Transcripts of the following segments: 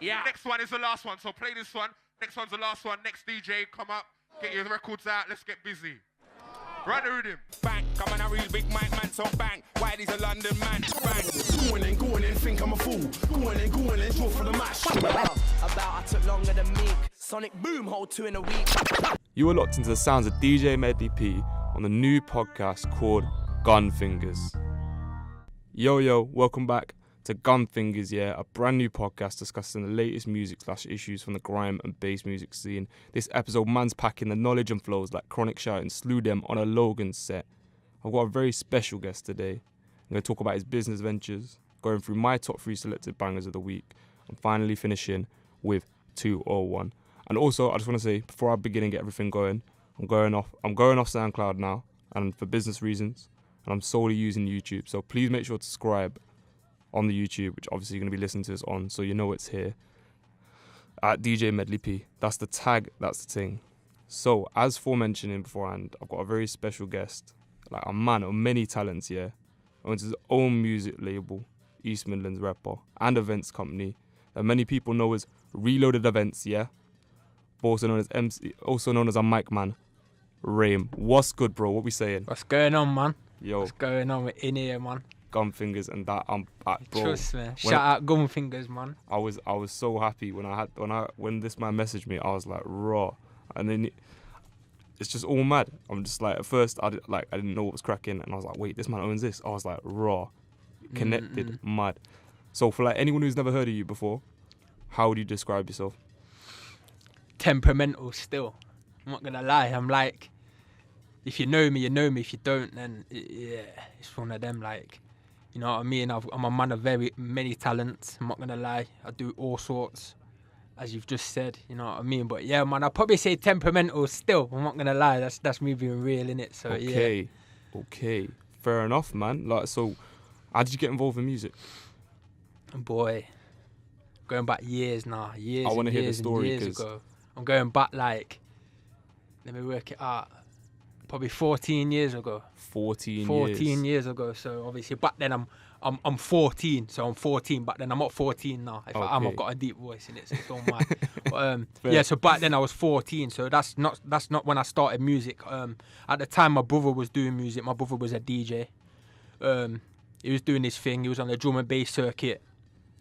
Yeah. Next one is the last one, so play this one. Next one's the last one. Next DJ, come up, get your records out. Let's get busy. Right the rhythm. Bang, come on a real big mic man, so bang. Whitey's a London man, bang. Go in and think I'm a fool. Go in and draw for the match. About I took longer than Meek. Sonic Boom, hold 2 in a week. You are locked into the sounds of DJ Medley P on the new podcast called Gunfingaz. Yo, welcome back to Gunfingaz, a brand new podcast discussing the latest music/issues from the grime and bass music scene. This episode, man's packing the knowledge and flows like Chronic shouting slew them on a Logan set. I've got a very special guest today. I'm going to talk about his business ventures, going through my top 3 selected bangers of the week, and finally finishing with 201. And also, I just want to say, before I begin and get everything going, I'm going off SoundCloud now, and for business reasons, and I'm solely using YouTube. So please make sure to subscribe on the YouTube, which obviously you're going to be listening to this on, so you know it's here, at DJ Medley P. That's the tag, that's the thing. So, as forementioning beforehand, I've got a very special guest, like a man of many talents, owns his own music label, East Midlands Repper, and events company that many people know as Reloaded Events, also known as MC, also known as a mic man, Rame. What's good, bro? What we saying? What's going on, man? Yo. What's going on in here, man? Gunfingaz and that, bro. Trust me. Shout out Gunfingaz, man. I was so happy when this man messaged me. I was like raw, and then it's just all mad. I'm just like, at first I didn't know what was cracking, and I was like, wait, this man owns this. I was like raw, connected, mad. So for like anyone who's never heard of you before, how would you describe yourself? Temperamental still. I'm not gonna lie. I'm like, if you know me, you know me. If you don't, then it's one of them. Like, you know what I mean? I'm a man of very many talents. I'm not gonna lie. I do all sorts, as you've just said. You know what I mean? But yeah, man, I'll probably say temperamental still. I'm not gonna lie. That's me being real, innit? So okay, fair enough, man. Like, so, how did you get involved in music? Boy, going back years now. Years. I want to hear the story because I'm going back like, let me work it out. Probably 14 years ago. 14 years ago. So obviously back then I'm 14. So I'm 14. Back then I'm not 14 now. If I am, I've got a deep voice in it, so don't mind. But, so back then I was 14. So that's not when I started music. At the time my brother was doing music. My brother was a DJ. He was doing his thing. He was on the drum and bass circuit,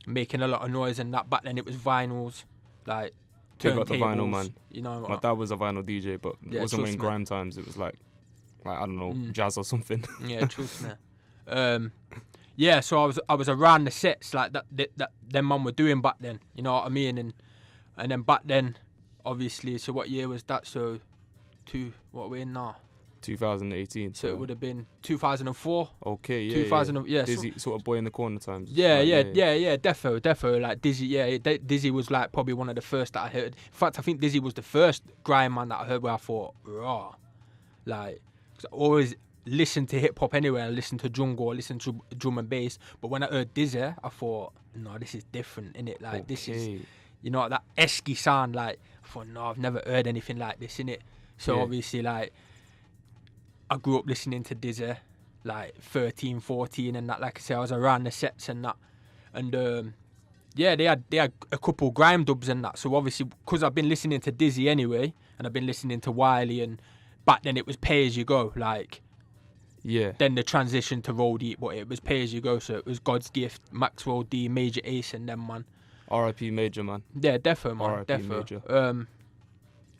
making a lot of noise and that. Back then it was vinyls, like turntables. The vinyl, man. You know, my dad was a vinyl DJ, but it wasn't when grime times. It was like I don't know, jazz or something. Yeah, trust me. So I was around the sets like that them man were doing back then. You know what I mean? And then back then, obviously. So what year was that? So, what we're in now? 2018. So it would have been 2004. Okay, yeah. 2000, yeah. Dizzy, sort of boy in the corner times. Yeah, defo. Like Dizzy, Dizzy was like probably one of the first that I heard. In fact, I think Dizzy was the first grime man that I heard where I thought, raw. Like, cause I always listened to hip hop anyway. I listened to jungle, I listened to drum and bass. But when I heard Dizzy, I thought, no, this is different, innit? Like, this is, you know, that esky sound. Like, I thought, no, I've never heard anything like this, innit? So obviously, like, I grew up listening to Dizzy, like 13, 14 and that. Like I say, I was around the sets and that. And they had a couple grime dubs and that. So obviously, because I've been listening to Dizzy anyway, and I've been listening to Wiley, and back then it was pay as you go. Like, then the transition to Road Eat, but it was pay as you go. So it was God's Gift, Maxwell D, Major Ace, and them, man. R.I.P. Major, man. Yeah, defo, man. R.I.P. Major.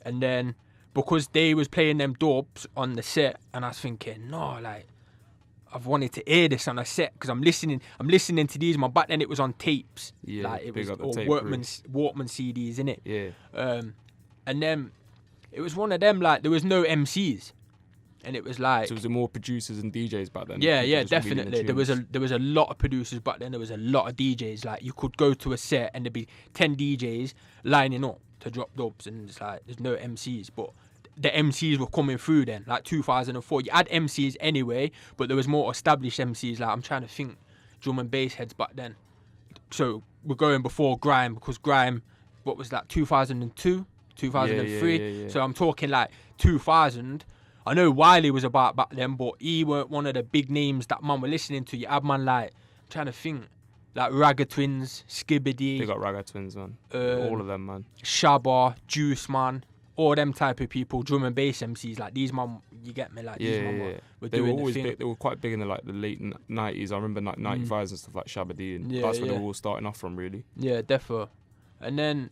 And then, because they was playing them dubs on the set, and I was thinking, no, like, I've wanted to hear this on a set because I'm listening to these. Man, back then it was on tapes, like it was all Walkman CDs, innit? Yeah. And then it was one of them, like, there was no MCs, and it was like, so was it more producers and DJs back then? Yeah, definitely. There was a lot of producers back then. There was a lot of DJs. Like, you could go to a set and there'd be 10 DJs lining up to drop dubs, and it's like there's no MCs, but the MCs were coming through then, like 2004. You had MCs anyway, but there was more established MCs. Like, I'm trying to think, drum and bass heads back then. So we're going before grime, because grime, what was that, 2002, 2003? Yeah. So I'm talking like 2000. I know Wiley was about back then, but he weren't one of the big names that man were listening to. You had man like, I'm trying to think, like Ragga Twins, Skibbity. They got Ragga Twins, man. All of them, man. Shabba, Juice, man. All them type of people, drum and bass MCs. Like these man, you get me? Like these man were They were doing always the thing. big, they were quite big in the like the late 90s. I remember 95s and stuff like Shabba D, and that's where they were all starting off from, really. Yeah, defo. And then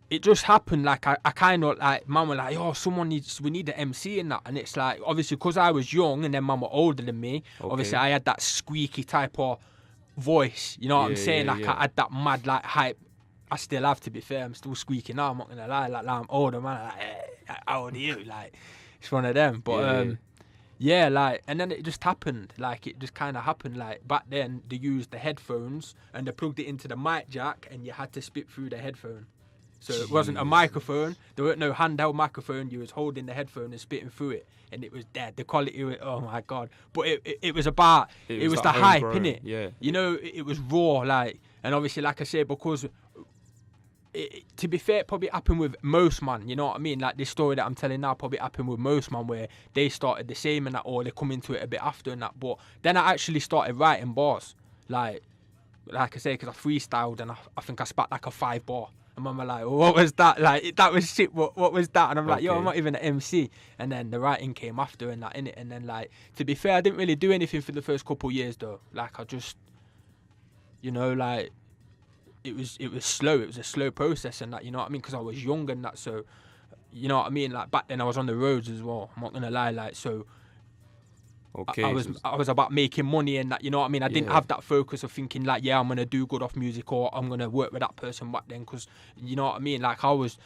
it just happened. Like I kind of like man were like, oh, we need an MC in that, and it's like obviously because I was young and then man were older than me. Okay. Obviously I had that squeaky type of voice. You know what I'm saying? Yeah, like yeah. I had that mad like hype. I still have, to be fair. I'm still squeaking now. I'm not gonna lie. Like I'm older, man. Like, hey, how old are you? Like it's one of them. But yeah, like, and then it just happened. Like it just kind of happened. Like back then they used the headphones and they plugged it into the mic jack, and you had to spit through the headphone. So it wasn't a microphone. There weren't no handheld microphone. You was holding the headphone and spitting through it, and it was dead. The quality of it, oh my god! But it was about it was the hype, innit? Yeah. You know, it was raw, like, and obviously, like I said, because to be fair, it probably happened with most man. You know what I mean? Like this story that I'm telling now probably happened with most man, where they started the same and that, or they come into it a bit after and that. But then I actually started writing bars, like I say, because I freestyled and I think I spat like a 5-bar. And mama like, what was that? Like that was shit. What was that? And I'm like, yo, I'm not even an MC. And then the writing came after and that, innit? And then like, to be fair, I didn't really do anything for the first couple of years though. Like I just, you know, like it was slow. It was a slow process and that, you know what I mean? Because I was young and that, so you know what I mean. Like back then I was on the roads as well. I'm not gonna lie, like so. Okay. I was about making money and that, you know what I mean? I didn't have that focus of thinking like, yeah, I'm going to do good off music or I'm going to work with that person back then, because, you know what I mean? Like, I was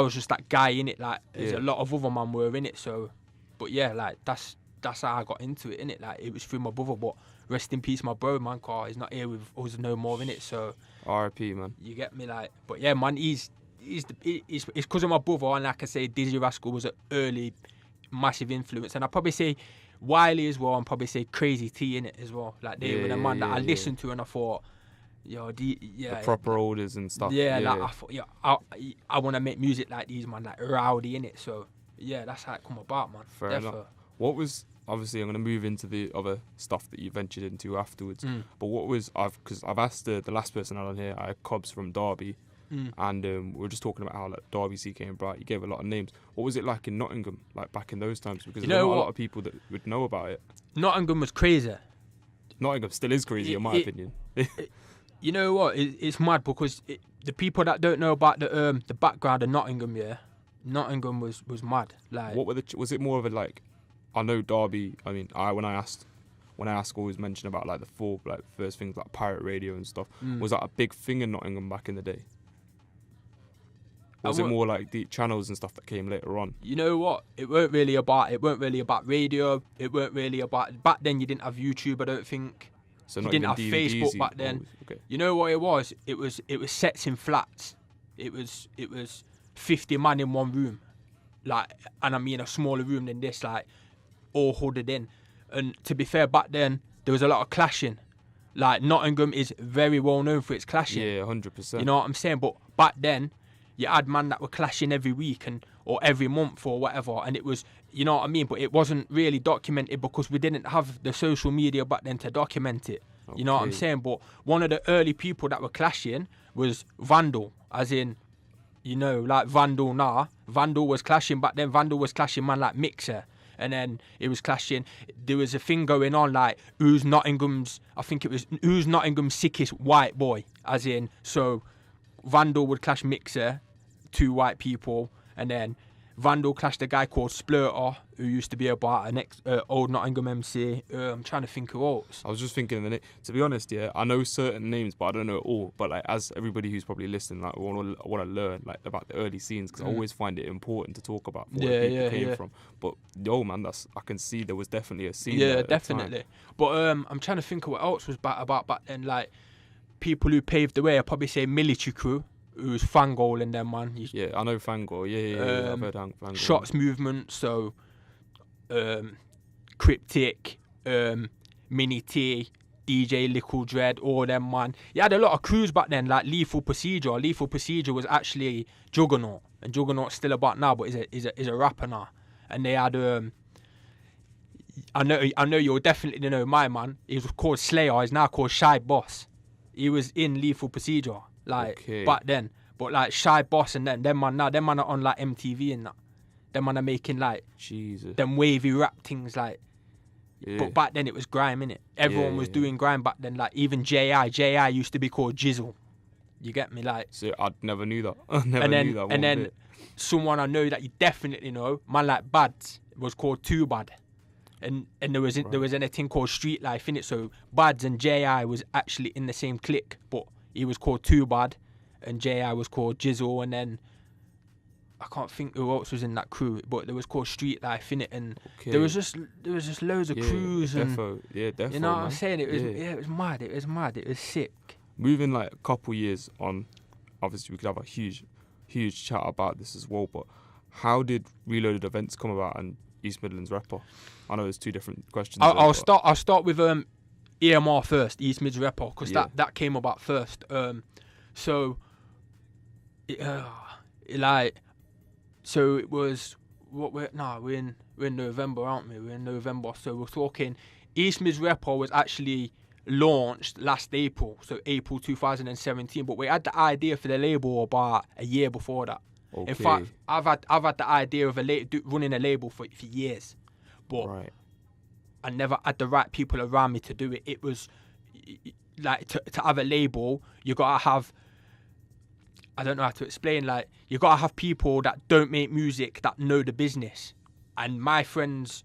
just that guy in it, like, there's a lot of other man were in it, so, but yeah, like, that's how I got into it, innit? Like, it was through my brother, but rest in peace, my bro, man, car, he's not here with us no more, in it, so. R.I.P., man. You get me, like, but yeah, man, it's because of my brother, and like I say, Dizzy Rascal was an early, massive influence, and I'd probably say, Wiley as well, and probably say Crazy T in it as well. Like they were the man that I listened to, and I thought, yo, the proper olders and stuff. Yeah, like I thought, I want to make music like these man, like rowdy in it. So yeah, that's how it come about, man. Fair enough. What was, obviously I'm gonna move into the other stuff that you ventured into afterwards. But what was because I've asked the last person out on here, I had Cobbs from Derby. And we were just talking about how like Derby, CK and Bright, you gave a lot of names. What was it like in Nottingham, like back in those times? Because there's not a lot of people that would know about it. Nottingham was crazy. Nottingham still is crazy, in my opinion. You know what? It's mad because the people that don't know about the background of Nottingham, Nottingham was mad. Like, what were was it more of a like? I know Derby. I mean, when I ask, always mention about like the four like first things like pirate radio and stuff. Was that a big thing in Nottingham back in the day? Or was it more like the channels and stuff that came later on? You know what? It weren't really about radio. It weren't really about. Back then, you didn't have YouTube. I don't think. So you didn't have Facebook back then. Okay. You know what it was? It was sets in flats. It was 50 man in one room, like, and I mean a smaller room than this, like all hooded in. And to be fair, back then there was a lot of clashing. Like Nottingham is very well known for its clashing. Yeah, 100%. You know what I'm saying? But back then, you had man that were clashing every week or every month or whatever, and it was, you know what I mean? But it wasn't really documented because we didn't have the social media back then to document it. You know what I'm saying? But one of the early people that were clashing was Vandal, as in, you know, like Vandal now. Vandal was clashing back then. Vandal was clashing man like Mixer. And then it was clashing. There was a thing going on like, who's Nottingham's sickest white boy? As in, so Vandal would clash Mixer, 2 white people, and then Vandal clashed a guy called Splurter, who used to be about an old Nottingham MC. I'm trying to think who else. I was just thinking of the name. To be honest, I know certain names, but I don't know it all. But like, as everybody who's probably listening, like, I want to learn like about the early scenes, because I always find it important to talk about where people came from. But yo, man, I can see there was definitely a scene. Yeah, definitely. But I'm trying to think of what else was about back then. Like people who paved the way. I'd probably say Military Crew. Who's Fangol in them, man? Yeah, I know Fangol. Yeah. I've heard Fangol. Shots Movement, so Cryptic, Mini T, DJ Lickle Dread, all them, man. You had a lot of crews back then, like Lethal Procedure. Lethal Procedure was actually Juggernaut, and Juggernaut's still about now, but is a rapper now. And they had I know you'll definitely know my man. He was called Slayer. He's now called Shy Boss. He was in Lethal Procedure, like Okay. back then. But like Shy Boss and them man are on like MTV and that. Them man are making like Jesus. them wavy rap things like. Yeah. But back then it was grime, innit? Everyone was doing grime back then. Like even J.I. used to be called Jizzle. You get me? Like. So I never knew that. I never And then knew that. and one then bit. someone I know that you definitely know, man like Bads, was called Too Bad. And there was anything called Street Life in it. So Bads and J.I. was actually in the same clique, but he was called Too Bad, and J.I. was called Jizzle, and then I can't think who else was in that crew, but there was called Street Life in it, and there was just loads of crews and defo, you know what man. I'm saying? It was it was mad. It was sick. Moving like a couple years on, obviously we could have a huge chat about this as well. But how did Reloaded events come about and East Midlands Repper? I know there's two different questions. I'll start with EMR first, East Midlands Repper, because that came about first. So it was we're in November, aren't we? We're in November, so we're talking East Midlands Repper was actually launched last April, so April 2017. But we had the idea for the label about a year before that. Okay. In fact, I've had the idea of running a label for years, but I never had the right people around me to do it. It was like to have a label, you gotta have. I don't know how to explain. Like you gotta have people that don't make music that know the business, and my friends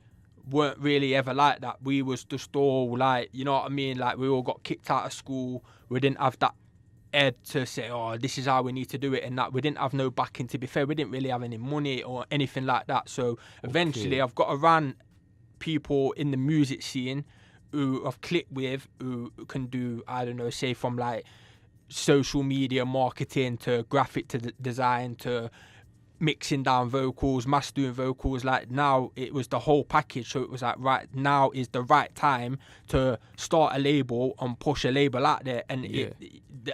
weren't really ever like that. We was just all like, you know what I mean? Like we all got kicked out of school. We didn't have that Ed to say, oh, this is how we need to do it, and that we didn't have no backing. To be fair, we didn't really have any money or anything like that. So eventually, I've got around people in the music scene who I've clicked with, who can do, I don't know, say from like social media marketing to graphic to design to mixing down vocals, mastering vocals. Like now it was the whole package, so it was like, right, now is the right time to start a label and push a label out there. And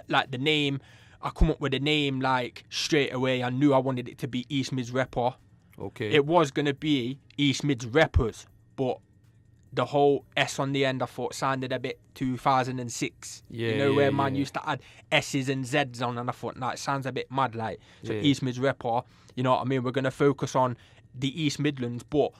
like the name, I come up with a name like straight away. I knew I wanted it to be East Midlands Repper. Okay. It was gonna be East Midlands Reppers, but the whole S on the end I thought sounded a bit 2006. Where man used to add S's and Z's on, and I thought, nah, it sounds a bit mad. Like, so East Midlands Repper, you know what I mean? We're going to focus on the East Midlands, but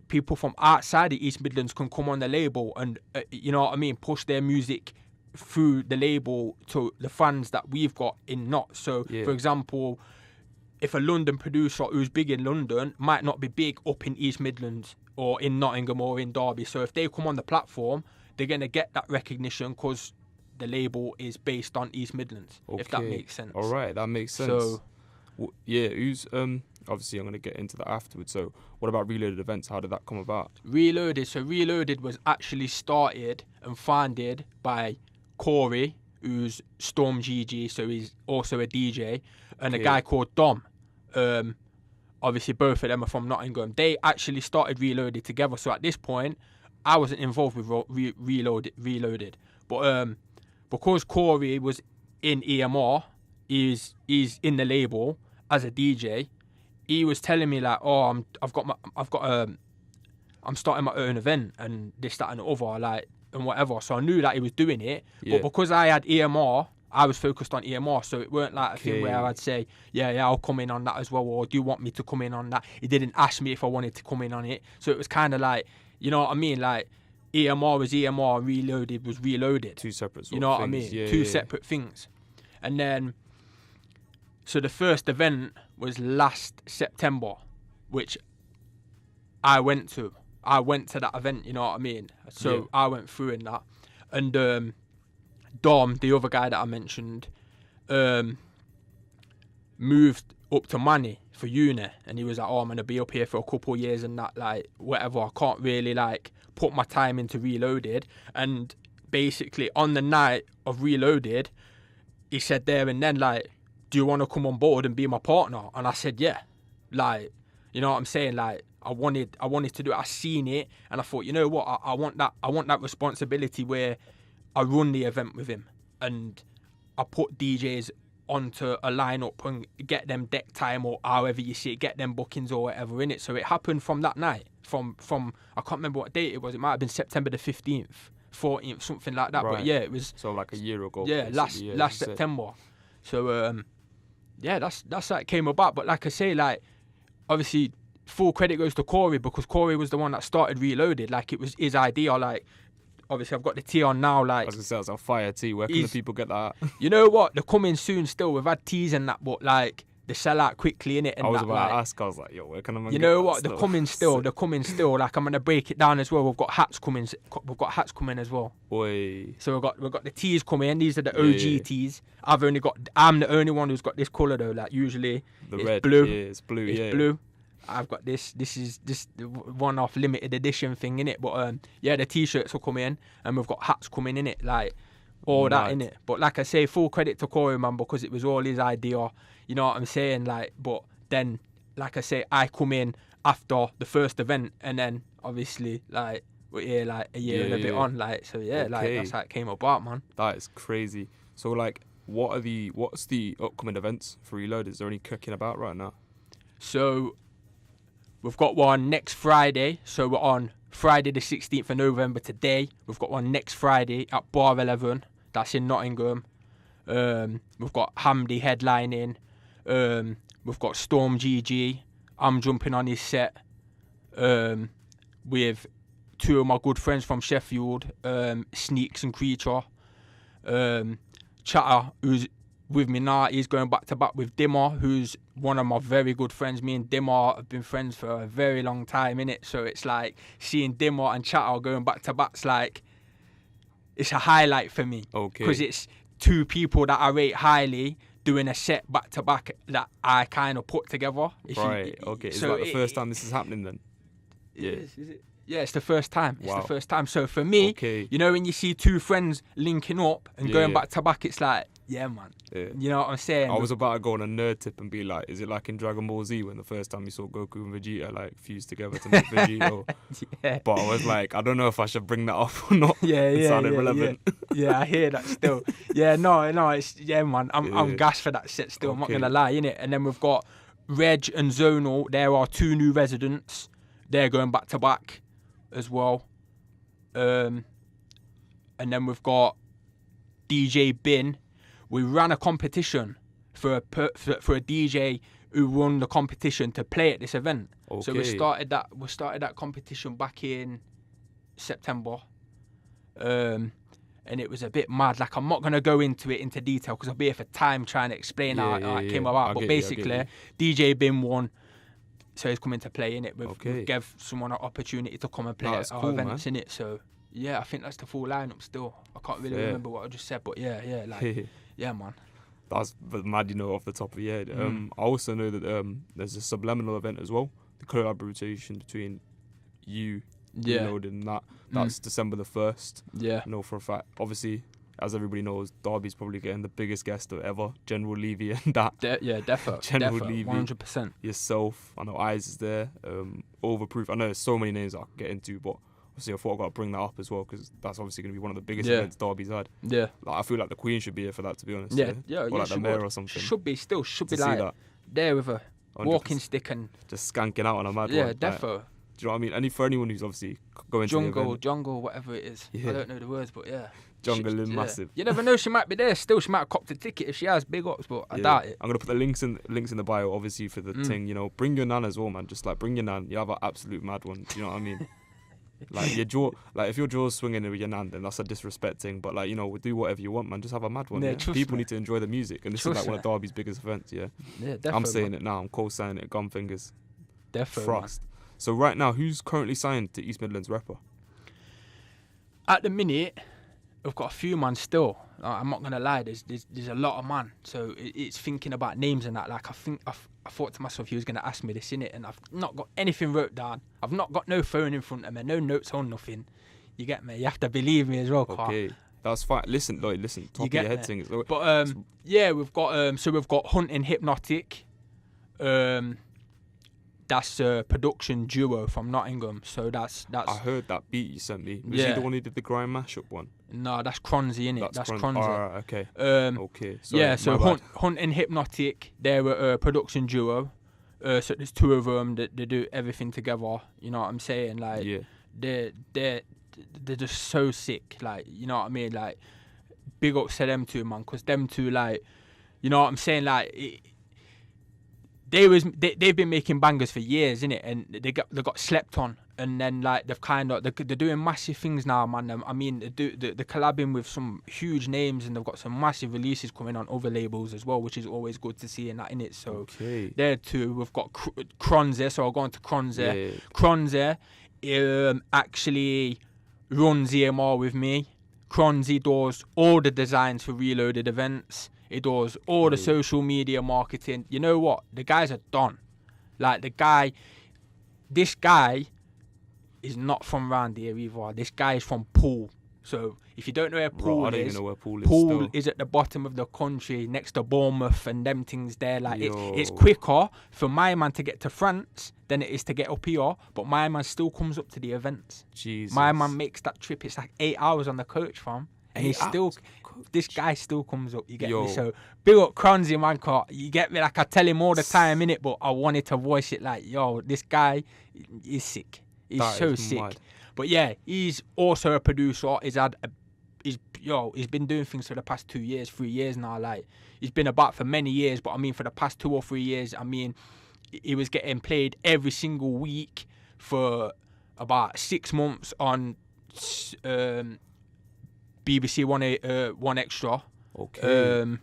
people from outside the East Midlands can come on the label and, you know what I mean, push their music through the label to the fans that we've got in Not. So, for example, if a London producer who's big in London might not be big up in East Midlands or in Nottingham or in Derby. So if they come on the platform, they're going to get that recognition because the label is based on East Midlands, if that makes sense. All right, that makes sense. So, who's obviously I'm going to get into that afterwards. So what about Reloaded events? How did that come about? Reloaded. So Reloaded was actually started and founded by Corey, who's Storm GG, so he's also a DJ, and a guy called Dom. Obviously, both of them are from Nottingham. They actually started Reloaded together. So at this point, I wasn't involved with Reloaded. But because Corey was in EMR, he's in the label as a DJ. He was telling me like, oh, I'm starting my own event and this, that, and the other, like, and whatever. So I knew that he was doing it. But because I had EMR, I was focused on EMR, so it weren't like a thing where I'd say, yeah, I'll come in on that as well, or do you want me to come in on that? He didn't ask me if I wanted to come in on it. So it was kind of like, you know what I mean? Like, EMR was EMR, Reloaded was Reloaded. Two separate You know what I mean? Two separate things. And then, so the first event was last September, which I went to. I went to that event, you know what I mean? So I went through in that. And Dom, the other guy that I mentioned, moved up to Manny for uni, and he was like, oh, I'm going to be up here for a couple of years and that, like, whatever. I can't really, like, put my time into Reloaded. And basically, on the night of Reloaded, he said there and then, like, do you want to come on board and be my partner? And I said, yeah. Like, you know what I'm saying? Like, I wanted to do it. I seen it, and I thought, you know what? I want that responsibility where I run the event with him, and I put DJs onto a lineup and get them deck time or however you see it, get them bookings or whatever in it. So it happened from that night, from I can't remember what date it was. It might have been September the 15th 14th, something like that. Right. But yeah, it was. So like a year ago. Yeah, basically, last as you said. September. So yeah, that's how it came about. But like I say, like obviously full credit goes to Corey, because Corey was the one that started Reloaded. Like it was his idea. Like obviously I've got the tee on now. Like I was gonna say, it's a fire tee. Where can the people get that? You know what? They're coming soon. Still, we've had teas and that, but like they sell out quickly in it. And I was that, about to like, ask. I was like, yo, where can I? you know what? They're coming still. They're coming still. Like I'm gonna break it down as well. We've got hats coming. We've got hats coming as well. Boy. So we've got the tees coming. These are the OG tees. I'm the only one who's got this colour though. Like usually The it's red. blue. Yeah, it's blue. It's blue. I've got this. This is just one-off limited edition thing in it. But yeah, the t-shirts will come in, and we've got hats coming in it. Like all that in it. But like I say, full credit to Corey, man, because it was all his idea. You know what I'm saying? Like, but then, like I say, I come in after the first event, and then obviously, like, we're here like a year and a bit on, like, so yeah, like that's how it came about, man. That is crazy. So like, what's the upcoming events for Reload? Is there any cooking about right now? So we've got one next Friday. So we're on Friday the 16th of November today. We've got one next Friday at Bar 11. That's in Nottingham. We've got HAMDI headlining. We've got Storm GG. I'm jumping on his set with two of my good friends from Sheffield, Sneaks and Creature. Chatter, who's with me now, he's going back to back with Dimmer, who's one of my very good friends. Me and Dimmer have been friends for a very long time, innit? So it's like seeing Dimmer and Chatter going back to back's like, it's a highlight for me. Okay. Because it's two people that I rate highly doing a set back to back that I kind of put together. Okay. Is that the first time this is happening then? Yeah. Is it? Yeah, it's the first time. It's Wow. the first time. So for me, you know, when you see two friends linking up and going back to back, it's like, yeah, man. Yeah. You know what I'm saying? I was about to go on a nerd tip and be like, is it like in Dragon Ball Z when the first time you saw Goku and Vegeta like fused together to make Vegeta? Yeah. But I was like, I don't know if I should bring that up or not. It sounded relevant. Yeah, I hear that still. Yeah, no, it's man. I'm gassed for that set still. I'm not gonna lie, innit? And then we've got Reg and Zonal. There are two new residents. They're going back to back as well. And then we've got DJ Bin. We ran a competition for a DJ who won the competition to play at this event. Okay. So we started that competition back in September. And it was a bit mad. Like, I'm not going to go into detail because I'll be here for time trying to explain how it came about. But basically, DJ Bin won. So he's coming to play in it. We've gave someone an opportunity to come and play at our events in it. So yeah, I think that's the full lineup still. I can't really remember what I just said, but yeah, like yeah, man. That's mad, you know, off the top of your head. I also know that there's a Subliminal event as well. The collaboration between you, Reloaded, and that's December the 1st. Yeah. I know for a fact. Obviously, as everybody knows, Derby's probably getting the biggest guest ever, General Levy and that. General Levy, 100%. Yourself, I know Eyes is there, Overproof. I know there's so many names I can get into, but obviously I thought I got to bring that up as well because that's obviously going to be one of the biggest events Derby's had. Yeah. Like, I feel like the Queen should be here for that, to be honest. Or like the Mayor or something. Should be like that. There with a walking stick and just skanking out on a mad one. Yeah, like, defo. Do you know what I mean? For anyone who's obviously going to the event. Jungle, whatever it is. I don't know the words, but yeah. Jungle and massive. You never know, she might be there still. She might have copped a ticket if she has. Big ups, but I doubt it. I'm gonna put the links in the bio, obviously, for the thing. You know, bring your nan as well, man. Just like bring your nan. You have an absolute mad one. Do you know what I mean? Like your jaw, like if your jaw's swinging with your nan, then that's a disrespect thing. But like, you know, do whatever you want, man. Just have a mad one. Yeah, people need to enjoy the music, and this is like one of Derby's biggest events. Yeah, definitely. I'm saying it now. I'm co-signing it. Gunfingaz. Definitely. Frost. So right now, who's currently signed to East Midlands Repper? At the minute, we've got a few man still. I'm not gonna lie. There's a lot of man. So it's thinking about names and that. Like I thought to myself, he was gonna ask me this in it, and I've not got anything wrote down. I've not got no phone in front of me, no notes on nothing. You get me? You have to believe me as well, Carl. Okay, that's fine. Listen. Top of your head thing. But we've got Hunting Hypnotic. That's a production duo from Nottingham. So that's. I heard that beat you sent me. Was he the one who did the Grime Mashup one? No, that's Kronzy, innit? That's Kronzy. Alright, okay. Okay. Sorry, so Hunting Hypnotic, they're a production duo. So there's two of them that they do everything together. You know what I'm saying? Like they're they're just so sick. Like, you know what I mean? Like, big ups to them two, man, because them two, like, you know what I'm saying? Like, they've been making bangers for years, innit? And they got slept on. And then, like, they're doing massive things now, man. I mean, they're collabing with some huge names, and they've got some massive releases coming on other labels as well, which is always good to see in that, innit? So, there too, we've got Kronzy, so I'll go on to Kronzy. Yeah. Kronzy actually runs EMR with me. Kronzy does all the designs for Reloaded events. He does all the social media marketing. You know what? The guys are done. Like, this guy is not from round here either. This guy is from Poole. So if you don't know where Poole I don't is, even know where Poole is. Poole is at the bottom of the country, next to Bournemouth and them things there. Like, it's quicker for my man to get to France than it is to get up here. But my man still comes up to the events. Jesus. My man makes that trip. It's like 8 hours on the coach, fam. And this guy still comes up, you get me? So, big up Kronzy, man, cause you get me? Like, I tell him all the time, innit? But I wanted to voice it like, yo, this guy is sick. He's so sick. Mad. But yeah, he's also a producer. He's been doing things for the past 2 years, 3 years now. Like, he's been about for many years, but I mean, for the past 2 or 3 years, I mean, he was getting played every single week for about 6 months on BBC One Extra. Okay.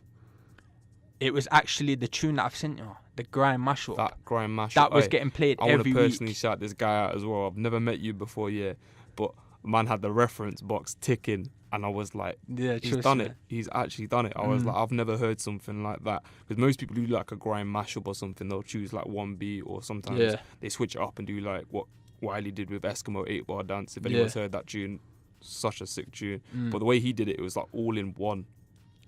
It was actually the tune that I've sent you, the Grime Mashup. That Grime Mashup. That was getting played every week. I want to personally shout this guy out as well. I've never met you before, yeah, but man had the reference box ticking, and I was like, he's done it. He's actually done it. I was like, I've never heard something like that, because most people do like a Grime Mashup or something. They'll choose like one beat, or sometimes they switch it up and do like what Wiley did with Eskimo 8-bar Dance. If anyone's heard that tune, such a sick tune. But the way he did it, it was like all in one.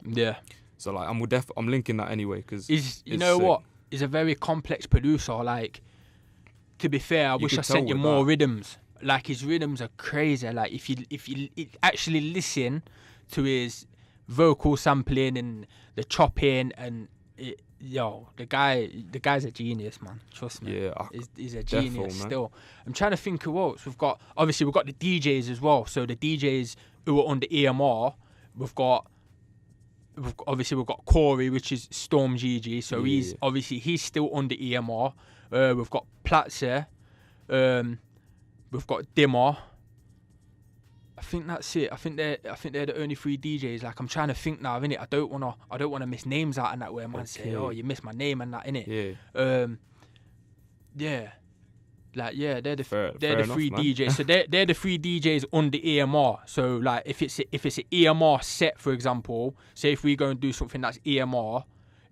Yeah. So like, I'm linking that anyway, because you know sick. What? He's a very complex producer. Like, to be fair, I wish I sent you more rhythms. Like, his rhythms are crazy. Like, if you actually listen to his vocal sampling and the chopping, and the guy's a genius, man. Trust me. Yeah, he's a genius still. I'm trying to think who else. We've got the DJs as well. So the DJs who are under EMR, we've got Corey, which is Storm GG. So he's still under EMR. We've got Platzer. We've got Dimmer. I think that's it. I think they're the only 3 DJs. Like, I'm trying to think now, innit? I don't wanna miss names out and that way. Man, say, oh, you missed my name and that, innit? Yeah. Like, yeah, they're the 3 enough, DJs. So they're the 3 DJs under EMR. So like, if it's an EMR set, for example, say if we go and do something that's EMR,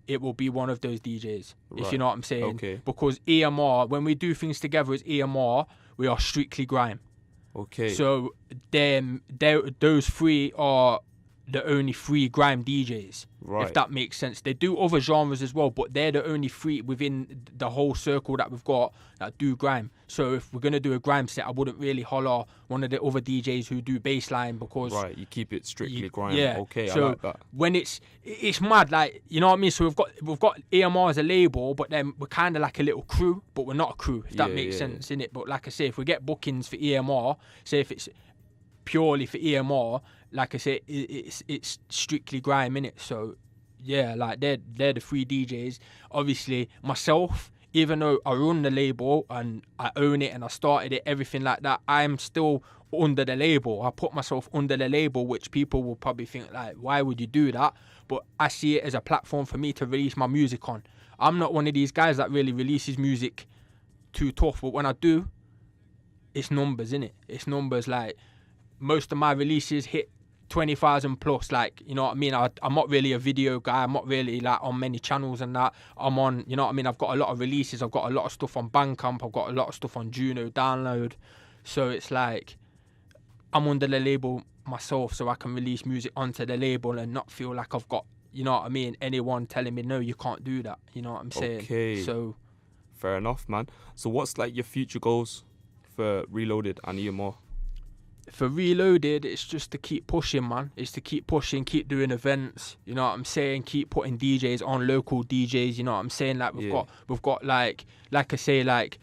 it will be one of those DJs. Right. If you know what I'm saying. Okay. Because EMR, when we do things together as EMR, we are strictly grime. Okay. So those 3 are the only 3 grime DJs, right? If that makes sense. They do other genres as well, but they're the only 3 within the whole circle that we've got that do grime. So if we're gonna do a grime set, I wouldn't really holler one of the other DJs who do bassline, because you keep it strictly grime. Yeah. Okay, so I like that. When it's mad, like, you know what I mean. So we've got EMR as a label, but then we're kind of like a little crew, but we're not a crew. If that makes sense, innit? But like I say, if we get bookings for EMR, say if it's purely for EMR, like I say, it's strictly grime, innit? So yeah, like they're the 3 DJs. Obviously myself, even though I run the label and I own it and I started it, everything like that, I'm still under the label. I put myself under the label, which people will probably think like, why would you do that? But I see it as a platform for me to release my music on. I'm not one of these guys that really releases music too tough, but when I do, it's numbers, innit? It's numbers. Like, most of my releases hit 20,000 plus, like, you know what I mean? I'm not really a video guy. I'm not really like on many channels and that. I'm on, you know what I mean? I've got a lot of releases. I've got a lot of stuff on Bandcamp. I've got a lot of stuff on Juno Download. So it's like, I'm under the label myself, so I can release music onto the label and not feel like I've got, you know what I mean, anyone telling me, no, you can't do that. You know what I'm saying? Okay. So fair enough, man. So what's like your future goals for Reloaded and EMR? For Reloaded, it's just to keep pushing, man. It's to keep pushing, keep doing events. You know what I'm saying? Keep putting DJs on, local DJs. You know what I'm saying? Like we've got like I say, like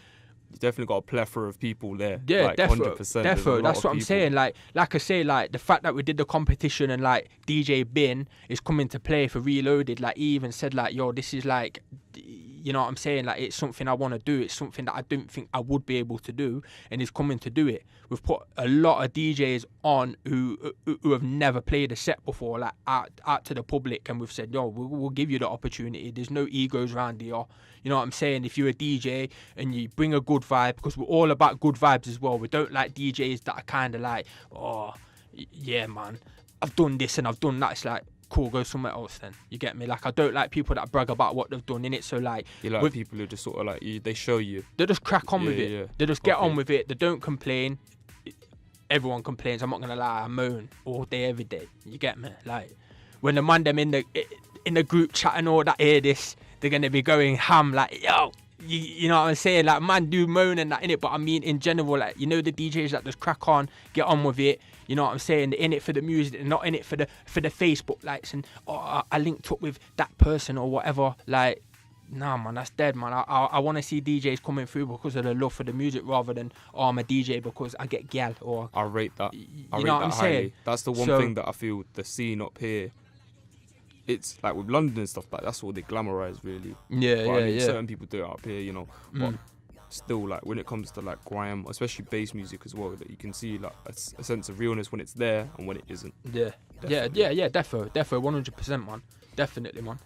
you definitely got a plethora of people there. Yeah, like, definitely. 100%. There's a lot That's of what I'm people. saying. Like I say, like the fact that we did the competition and like DJ Bin is coming to play for Reloaded. Like he even said like, yo, this is like, you know what I'm saying? Like it's something I want to do. It's something that I don't think I would be able to do, and he's coming to do it. We've put a lot of DJs on who have never played a set before, like out to the public, and we've said, yo, we'll give you the opportunity. There's no egos around here. You know what I'm saying? If you're a DJ and you bring a good vibe, because we're all about good vibes as well. We don't like DJs that are kind of like, oh, yeah, man, I've done this and I've done that. It's like, cool, go somewhere else then. You get me? Like, I don't like people that brag about what they've done in it. So like, You like people who just sort of like, they show you. they just crack on with it. Yeah. They just get on with it. They don't complain. Everyone complains. I'm not gonna lie. I moan all day, every day. You get me? Like, when the man them in the group chat and all that hear this, they're gonna be going ham. Like, yo, you know what I'm saying? Like, man, do moan and that in it. But I mean, in general, like, you know, the DJs that just crack on, get on with it. You know what I'm saying? They're in it for the music. They're not in it for the Facebook likes and I linked up with that person or whatever. Like, nah, man, that's dead, man. I want to see DJs coming through because of the love for the music rather than, oh, I'm a DJ because I get gal or... I rate that. I rate know what that I'm highly. saying? That's the one So- thing that I feel the scene up here, it's like with London and stuff, like that's what they glamorize really. Yeah, But I mean, yeah. certain people do it up here, you know. But still, like when it comes to like grime, especially bass music as well, that you can see like a sense of realness when it's there and when it isn't. Yeah, defo, 100%, man. Definitely, man.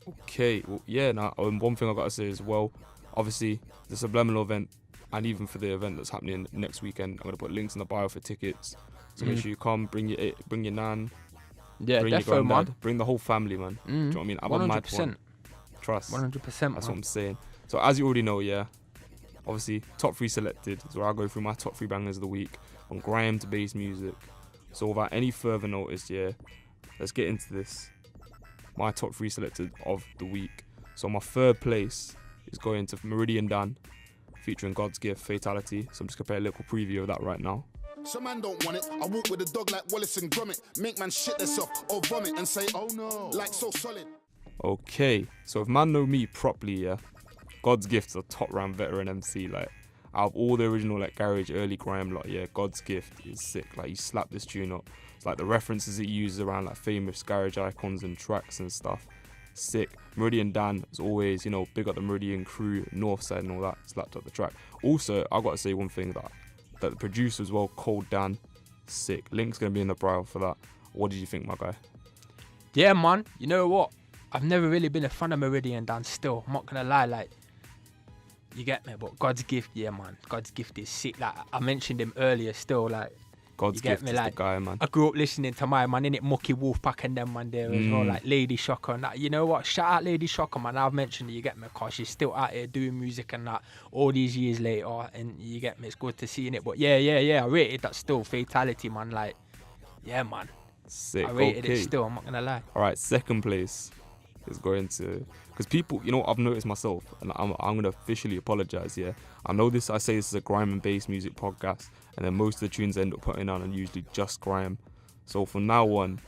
Okay, well, yeah. Now, one thing I gotta say as well, obviously the Subliminal event, and even for the event that's happening next weekend, I'm gonna put links in the bio for tickets. So make sure you come, bring your nan, Yeah, bring your defo, granddad, man. bring the whole family, man. Do you know what I mean? I'm a mad 100%. one. Trust. 100%, man. That's what I'm saying. So as you already know, yeah, obviously top 3 selected is where I go through my top 3 bangers of the week from grime to bass music. So without any further notice, yeah, let's get into this. My top 3 selected of the week. So my third place is going to Meridian Dan, featuring God's Gift, Fatality. So I'm just gonna play a little preview of that right now. Some man don't want it. I walk with a dog like Wallace and Gromit. Make man shit themselves or vomit and say, oh no, like so solid. Okay, so if man know me properly, yeah, God's Gift's a top round veteran MC. Like, out of all the original like garage early grime lot, yeah, God's Gift is sick. Like, he slapped this tune up. It's like the references he uses around like famous garage icons and tracks and stuff. Sick. Meridian Dan, as always, you know, big up the Meridian crew, Northside and all that, slapped up the track. Also, I gotta say one thing that the producer as well, Cold Dan, sick. Link's gonna be in the bio for that. What did you think, my guy? Yeah, man. You know what? I've never really been a fan of Meridian Dan still. I'm not gonna lie, like, you get me? But God's Gift, yeah, man. God's Gift is sick. Like, I mentioned him earlier still, like, God's you get Gift me? is Like, the guy, man. I grew up listening to my man, innit? Mucky Wolfpack and them man there as well, like Lady Shocker and that. You know what? Shout out Lady Shocker, man. I've mentioned it, you get me? Cause she's still out here doing music and that all these years later, and you get me? It's good to see it. But yeah, I rated that still. Fatality, man. Like, yeah, man. Sick. I rated okay. it still. I'm not gonna lie. All right, second place is going to, because people, you know, I've noticed myself, and I'm gonna officially apologize. Yeah, I know this. I say this is a grime and bass music podcast, and then most of the tunes I end up putting on are usually just grime. So from now on,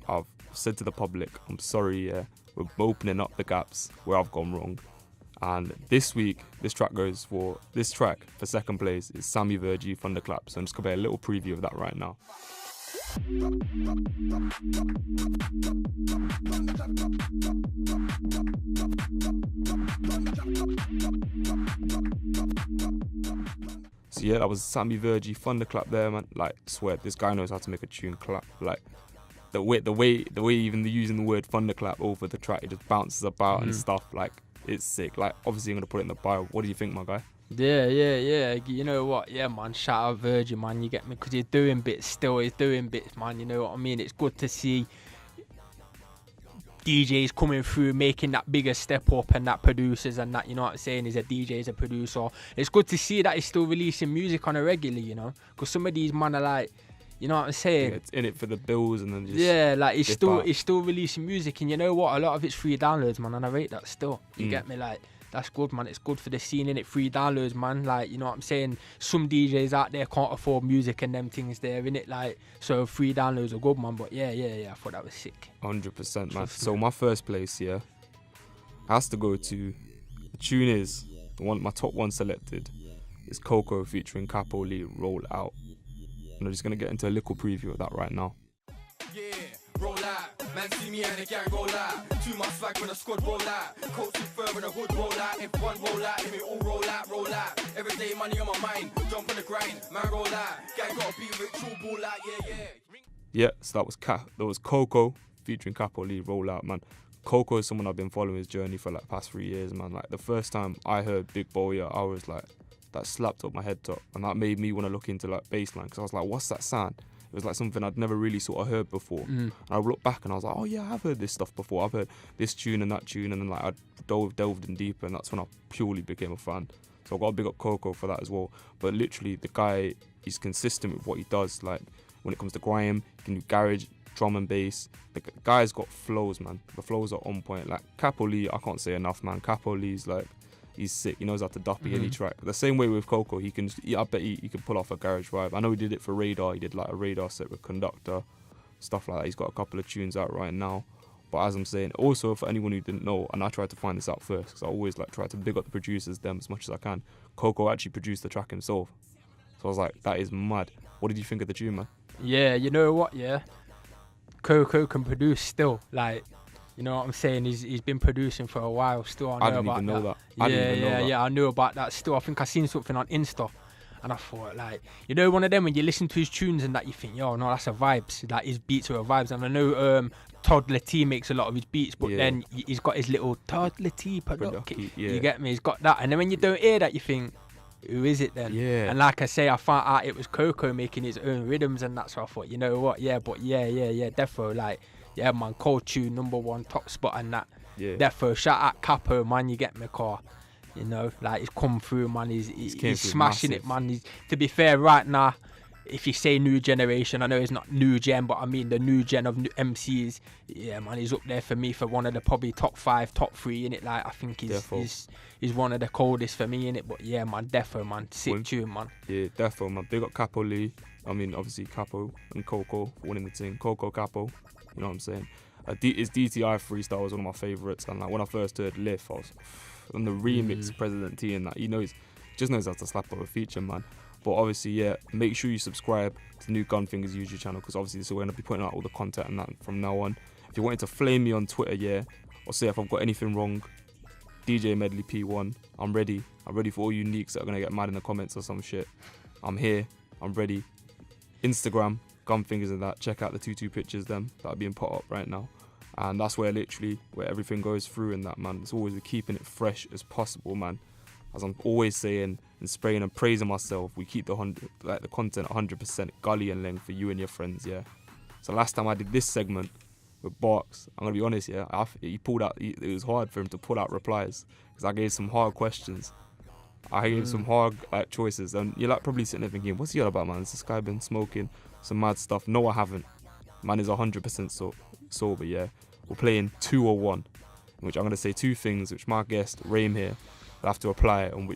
I've said to the public, I'm sorry. Yeah, we're opening up the gaps where I've gone wrong. And this week, this track for second place is Sammy Virgie, Thunderclap. So I'm just gonna play a little preview of that right now. So yeah, that was Sammy Virgie, Thunderclap there, man. Like, swear, this guy knows how to make a tune clap. Like, the way even using the word thunderclap over the track, it just bounces about and stuff. Like, it's sick. Like, obviously I'm gonna put it in the bio. What do you think, my guy? Yeah. You know what? Yeah, man. Shout out Virgin, man. You get me? Because he's doing bits still. He's doing bits, man. You know what I mean? It's good to see DJs coming through, making that bigger step up, and that producers and that, you know what I'm saying, is a DJ, is a producer. It's good to see that he's still releasing music on a regular, you know? Because some of these man are like, you know what I'm saying? Yeah, it's in it for the bills and then just... Yeah, like, he's out. still releasing music, and you know what? A lot of it's free downloads, man, and I rate that still. You get me? Like, that's good, man. It's good for the scene, innit? Free downloads, man. Like, you know what I'm saying? Some DJs out there can't afford music and them things there, innit? Like, so free downloads are good, man. But yeah, I thought that was sick. 100%, man. So my first place, yeah, has to go to, the tune is, my top one selected It's Coco featuring Capo Lee, Roll Out. And I'm just gonna get into a little preview of that right now. Yeah, roll out. Man, see me and the gang roll out. Too much swag when the squad roll out. Coach too fur in the hood roll out. If one roll out, then we all roll out, roll out. Every day money on my mind. Jump on the grind, man roll out. Gang gotta be rich, all ball out, yeah. Yeah, so that was Coco featuring Capo Lee, Roll Out, man. Coco is someone I've been following his journey for like past 3 years, man. Like the first time I heard Big Bowyer, I was like, that slapped up my head top, and that made me want to look into like bassline, because I was like, what's that sound? It was like something I'd never really sort of heard before. And I looked back and I was like, oh yeah, I've heard this stuff before. I've heard this tune and that tune, and then like I delved in deeper, and that's when I purely became a fan. So I got to big up Coco for that as well. But literally, the guy, he's consistent with what he does. Like when it comes to grime, he can do garage, drum and bass. The guy's got flows, man. The flows are on point. Like Capo Lee, I can't say enough, man. Capo Lee's like, he's sick. He knows how to duppy any track. The same way with Coco, I bet he can pull off a garage vibe. I know he did it for Radar. He did like a Radar set with Conductor, stuff like that. He's got a couple of tunes out right now. But as I'm saying, also for anyone who didn't know, and I tried to find this out first, because I always like try to big up the producers, them as much as I can. Coco actually produced the track himself. So I was like, that is mad. What did you think of the tune, man? Yeah, you know what? Yeah, Coco can produce still. Like, you know what I'm saying? He's been producing for a while still. I didn't even know that. Yeah, I knew about that still. I think I seen something on Insta, and I thought, like, you know, one of them when you listen to his tunes and that you think, yo, no, that's a vibes. Like his beats are a vibes. And I know Toddler T makes a lot of his beats, but then he's got his little Toddler T production. You get me? He's got that, and then when you don't hear that, you think, who is it then? Yeah. And like I say, I found out it was Coco making his own rhythms, and that's why I thought, you know what? Yeah, but yeah, defo, like, yeah, man, cold tune, #1 top spot and that. Yeah. Defo, shout out Capo, man, you get me, car. You know, like he's come through, man. He's smashing it, man. To be fair, right now, if you say new generation, I know it's not new gen, but I mean the new gen of MCs. Yeah, man, he's up there for me for one of the probably top 5, top 3 in it. Like I think he's one of the coldest for me in it. But yeah, man, defo, man, sick tune, man. Yeah, defo, man. Big up Capo Lee. I mean, obviously Capo and Coco for winning the thing. Coco Capo, you know what I'm saying? His DTI freestyle was one of my favourites, and like when I first heard Lift, I was on the remix President T and that. He just knows how to slap up a feature, man. But obviously, yeah, make sure you subscribe to the new Gunfingaz YouTube channel, because obviously this is where we're going to be putting out all the content and that from now on. If you wanted to flame me on Twitter, yeah, or say if I've got anything wrong, DJ Medley P1, I'm ready. I'm ready for all you neeks that are going to get mad in the comments or some shit. I'm here. I'm ready. Instagram, Gunfingaz and that. Check out the 2 pictures, them, that are being put up right now. And that's where everything goes through in that, man. It's always keeping it fresh as possible, man. As I'm always saying and spraying and praising myself, we keep the content 100% gully and length for you and your friends, yeah. So last time I did this segment with Barks, I'm gonna be honest, yeah, he pulled out. It was hard for him to pull out replies because I gave some hard questions. I gave some hard choices, and you're like probably sitting there thinking, what's he all about, man? Has this guy been smoking some mad stuff? No, I haven't. Man is 100% sober, yeah. We're playing 2 or 1, in which I'm gonna say 2 things, which my guest Rame here will have to reply on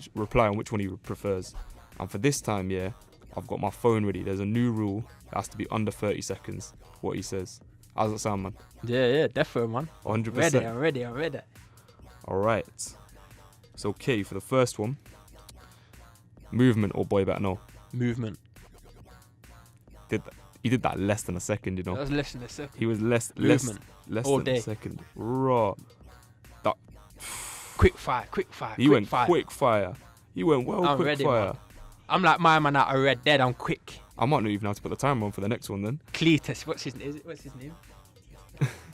which one he prefers. And for this time, yeah, I've got my phone ready. There's a new rule. It has to be under 30 seconds. What he says. How's it sound, man? Yeah, definitely, man. 100%. I'm ready. All right. So, okay, for the first one, movement or boy better know? Movement. He did that less than a second, you know. That was less than a second. He was less all than day. A second. Raw. Quick fire. He went quick fire. He went quick ready, fire. Man. I'm like my man out of Red Dead. I'm quick. I might not even have to put the timer on for the next one then. Cletus. What's his name?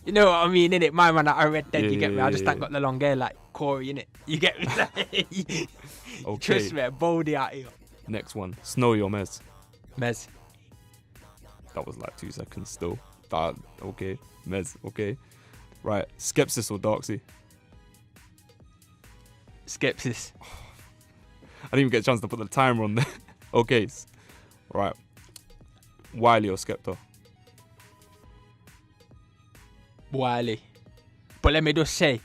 You know what I mean, innit? My man out of Red Dead, you get me? I just ain't got the long hair like Corey, innit? You get me? Okay. Trust me, Baldy out here. Next one. Snowy or Mez? Mez. That was like 2 seconds still. Okay. Mez, okay. Right. Skepsis or Darksy? Skepsis. I didn't even get a chance to put the timer on there. Okay. Right. Wiley or Skepta? Wiley. But let me just say,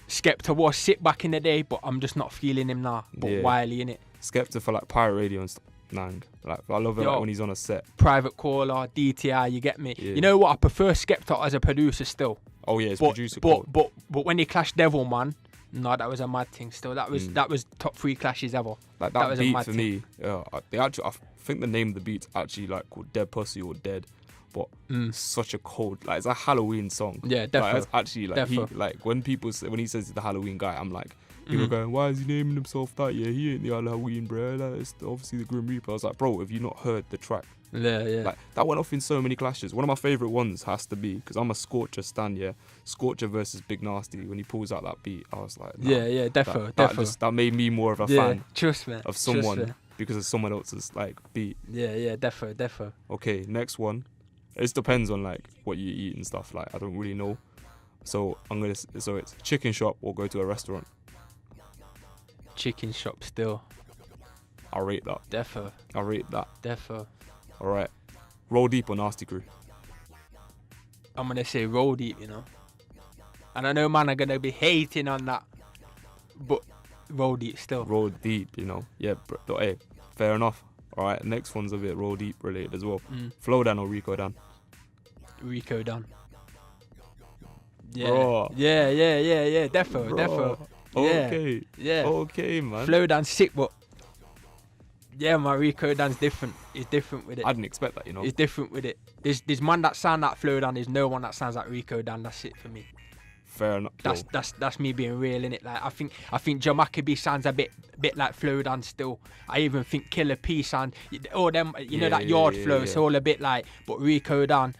Skepta was sick back in the day, but I'm just not feeling him now. But Wiley, innit? Skepta for like Pirate Radio and stuff. Nang. Like, I love it like when he's on a set. Private Caller, DTI, you get me? Yeah. You know what? I prefer Skepta as a producer still. Oh yeah, it's but, producer. But when he clashed Devil, man, No, that was a mad thing. Still, that was top 3 clashes ever. Like that that was a beat mad for thing. me, I think the name of the beat's actually like called Dead Pussy or Dead, but such a cold, like it's a Halloween song. Yeah, Like, definitely. it's actually like when he says he's the Halloween guy, I'm like, people are going, why is he naming himself that? Yeah, he ain't the Halloween, bro. Like, it's obviously the Grim Reaper. I was like, bro, have you not heard the track? Yeah. Like that went off in so many clashes. One of my favourite ones has to be, because I'm a Scorcher stan, yeah. Scorcher versus Big Nasty. When he pulls out that beat, I was like, nah, yeah, defo. That made me more of a fan Trust me. of someone because of someone else's like beat. Yeah, defo. Okay, next one. It depends on like what you eat and stuff. Like I don't really know. So it's chicken shop or go to a restaurant. Chicken shop still. I rate that. Defo. I rate that. Defo. All right. Roll Deep or Nasty Crew? I'm gonna say Roll Deep, you know. And I know man are gonna be hating on that, but Roll Deep still. Roll Deep, you know. Yeah, hey, fair enough. All right, next one's a bit Roll Deep related as well. Flow Dan or Rico Dan? Rico Dan. Yeah. Bro. Yeah. Defo. Okay. Yeah. Okay, man. Flow Dan's sick, but yeah, my Rico Dan's different. He's different with it. I didn't expect that, you know. He's different with it. There's man that sound like Flow Dan. There's no one that sounds like Rico Dan. That's it for me. Fair enough. That's me being real in it. Like I think Joe Maccabee sounds a bit like Flow Dan still. I even think Killer P sound all them. You know that yard flow. It's all a bit like. But Rico Dan,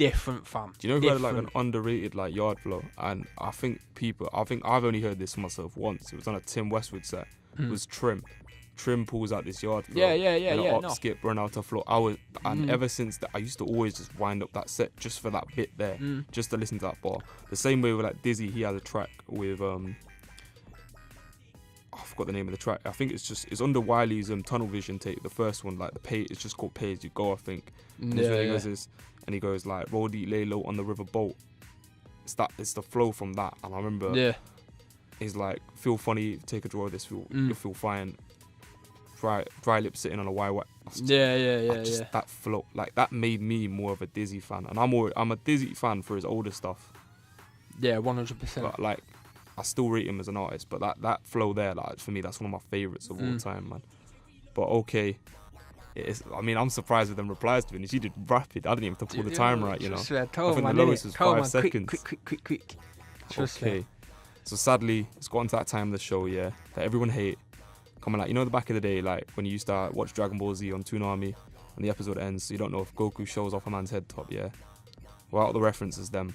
different fam. Do you know who had like an underrated like yard flow? And I think I've only heard this myself once. It was on a Tim Westwood set. It was Trim. Trim pulls out this yard flow. Yeah. Skip, run out of flow. And ever since that, I used to always just wind up that set just for that bit there, just to listen to that bar. The same way with like Dizzy, he has a track with I forgot the name of the track. I think it's under Wiley's Tunnel Vision tape. The first one, like it's just called Pay As You Go, I think. And he goes like roll deep, lay low on the river boat. It's the flow from that, and I remember he's like feel funny, take a draw of this, you'll feel fine. Dry lips sitting on a white. That flow, like that made me more of a Dizzy fan, and I'm a Dizzy fan for his older stuff. Yeah, 100%. But like, I still rate him as an artist. But that flow there, like for me, that's one of my favorites of all time, man. But okay, I'm surprised with them replies to it. She did rapid. I didn't even have to pull the time right, you know. I think the lowest was 5 seconds. Quick. Okay. So sadly, it's gotten to that time of the show, yeah, that everyone hate. Coming like, you know, the back of the day, like when you used to watch Dragon Ball Z on Toonami and the episode ends, so you don't know if Goku shows off a man's head top, yeah. Well, the references them.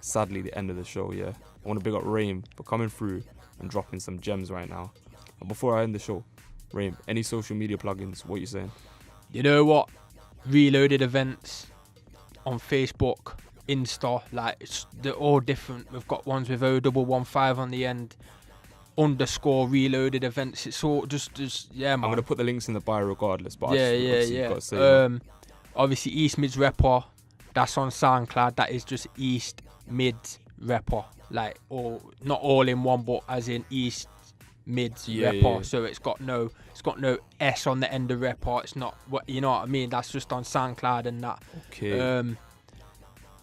Sadly, the end of the show, yeah. I want to big up Rame for coming through and dropping some gems right now. And before I end the show, Rame, any social media plugins? What are you saying? You know what? Reloaded events on Facebook, Insta, like they're all different. We've got ones with 0115 on the end. _ reloaded events. It's all just yeah, man. I'm gonna put the links in the bio regardless, but obviously East Midlands Repper, that's on SoundCloud. That is just East Midlands Repper, like not all in one, but as in East Midlands Repper. Yeah. So it's got no S on the end of Repper. It's not what you know what I mean. That's just on SoundCloud and that. Okay.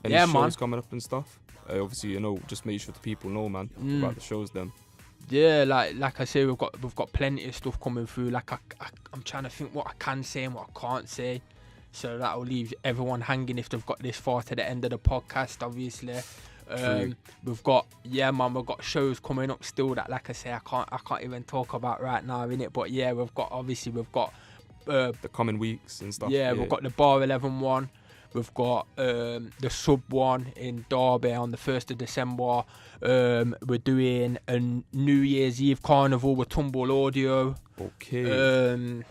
Any shows coming up and stuff? Obviously, you know, just make sure the people know, man, about the shows then. Yeah, like I say, we've got plenty of stuff coming through. Like I'm trying to think what I can say and what I can't say, so that will leave everyone hanging if they've got this far to the end of the podcast. Obviously, we've got we've got shows coming up still that, like I say, I can't even talk about right now, innit? But yeah, we've got the coming weeks and stuff. Yeah, we've got the Bar 11 one. We've got the Sub one in Derby on the 1st of December. We're doing a New Year's Eve carnival with Tumble Audio. Okay.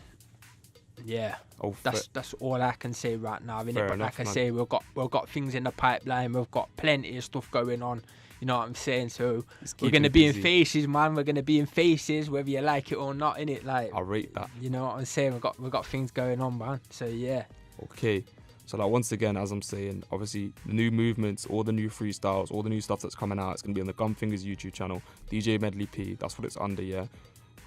Yeah. That's all I can say right now, innit? But like I say, we've got things in the pipeline. We've got plenty of stuff going on. You know what I'm saying? So we're gonna be in faces, man. We're gonna be in faces, whether you like it or not, innit? Like I rate that. You know what I'm saying? We've got things going on, man. So yeah. Okay. So like once again, as I'm saying, obviously the new movements, all the new freestyles, all the new stuff that's coming out, it's gonna be on the Gunfingaz YouTube channel, DJ Medley P. That's what it's under, yeah.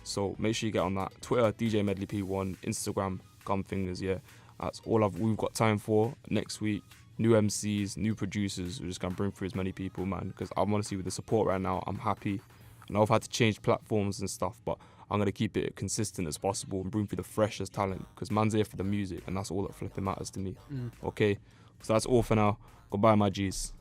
So make sure you get on that. Twitter, DJ Medley P1, Instagram, Gunfingaz, yeah. That's all we've got time for. Next week, new MCs, new producers. We're just gonna bring through as many people, man. Because I want to see with the support right now. I'm happy. I know I've had to change platforms and stuff, but I'm going to keep it consistent as possible and bring through the freshest talent, because man's here for the music, and that's all that flipping matters to me. Okay, so that's all for now. Goodbye, my G's.